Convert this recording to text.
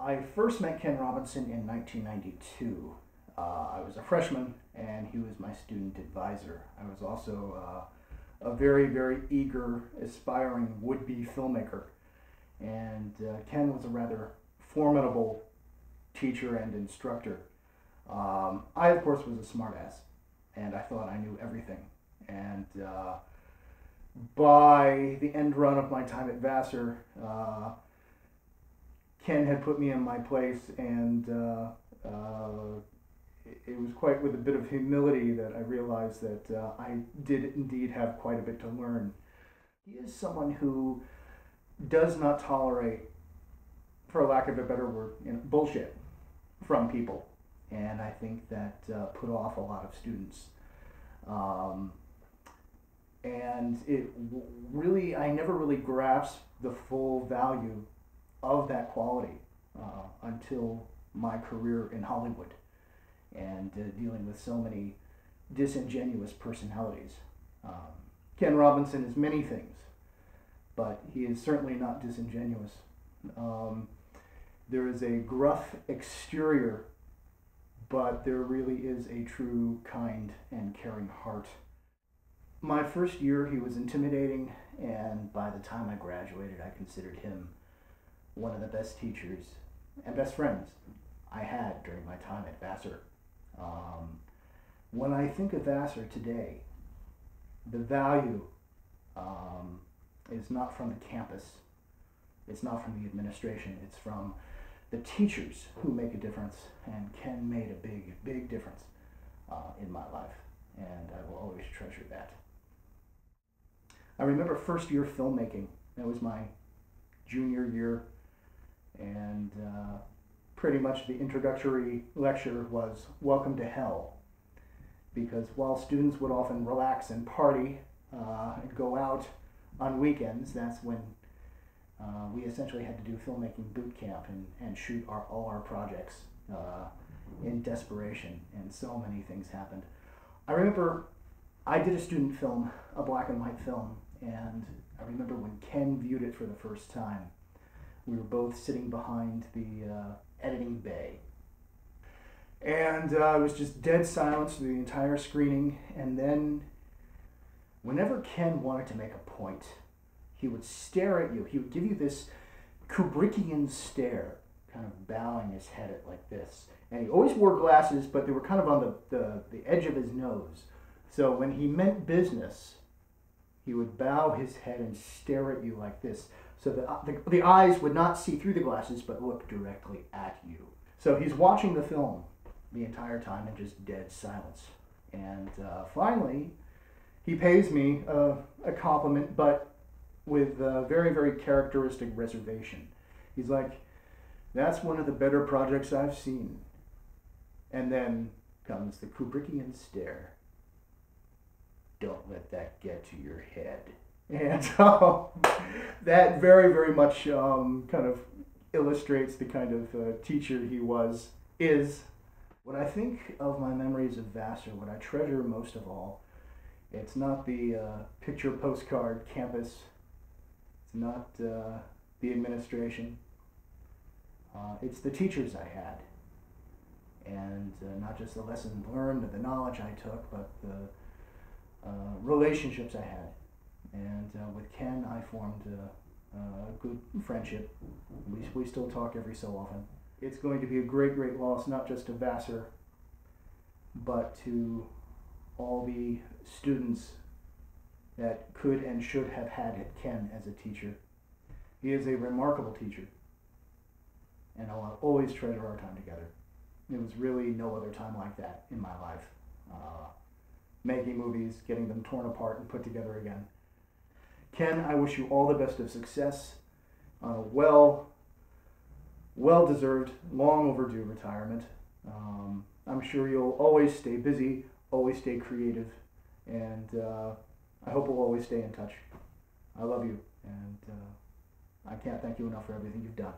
I first met Ken Robinson in 1992. I was a freshman, and he was my student advisor. I was also a very, very eager, aspiring would-be filmmaker. And Ken was a rather formidable teacher and instructor. I, of course, was a smartass, and I thought I knew everything. And by the end run of my time at Vassar, Ken had put me in my place, and it was quite with a bit of humility that I realized that I did indeed have quite a bit to learn. He is someone who does not tolerate, for lack of a better word, bullshit from people, and I think that put off a lot of students. And I never really grasped the full value of that quality until my career in Hollywood and dealing with so many disingenuous personalities. Ken Robinson is many things, but he is certainly not disingenuous. There is a gruff exterior, but there really is a true kind and caring heart. My first year he was intimidating, and by the time I graduated I considered him one of the best teachers and best friends I had during my time at Vassar. When I think of Vassar today, the value is not from the campus, it's not from the administration, it's from the teachers who make a difference, and Ken made a big, big difference in my life, and I will always treasure that. I remember first year filmmaking. That was my junior year, and pretty much the introductory lecture was Welcome to Hell, because while students would often relax and party and go out on weekends, that's when we essentially had to do filmmaking boot camp and shoot all our projects in desperation, and so many things happened. I remember I did a student film, a black and white film, and I remember when Ken viewed it for the first time, we were both sitting behind the editing bay. And it was just dead silence through the entire screening, and then whenever Ken wanted to make a point, he would stare at you. He would give you this Kubrickian stare, kind of bowing his head at like this. And he always wore glasses, but they were kind of on the edge of his nose. So when he meant business, he would bow his head and stare at you like this, so that the eyes would not see through the glasses, but look directly at you. So he's watching the film the entire time in just dead silence. And finally, he pays me a compliment, but with a very, very characteristic reservation. He's like, "That's one of the better projects I've seen." And then comes the Kubrickian stare. "Don't let that get to your head." And that very, very much kind of illustrates the kind of teacher he is. When I think of my memories of Vassar, what I treasure most of all, it's not the picture postcard campus, it's not the administration, it's the teachers I had. And not just the lessons learned or the knowledge I took, but the relationships I had. And with Ken, I formed a good friendship. We still talk every so often. It's going to be a great, great loss, not just to Vassar, but to all the students that could and should have had Ken as a teacher. He is a remarkable teacher, and I'll always treasure our time together. There was really no other time like that in my life. Making movies, getting them torn apart and put together again. Ken, I wish you all the best of success on a well-deserved, long overdue retirement. I'm sure you'll always stay busy, always stay creative, and I hope we'll always stay in touch. I love you, and I can't thank you enough for everything you've done.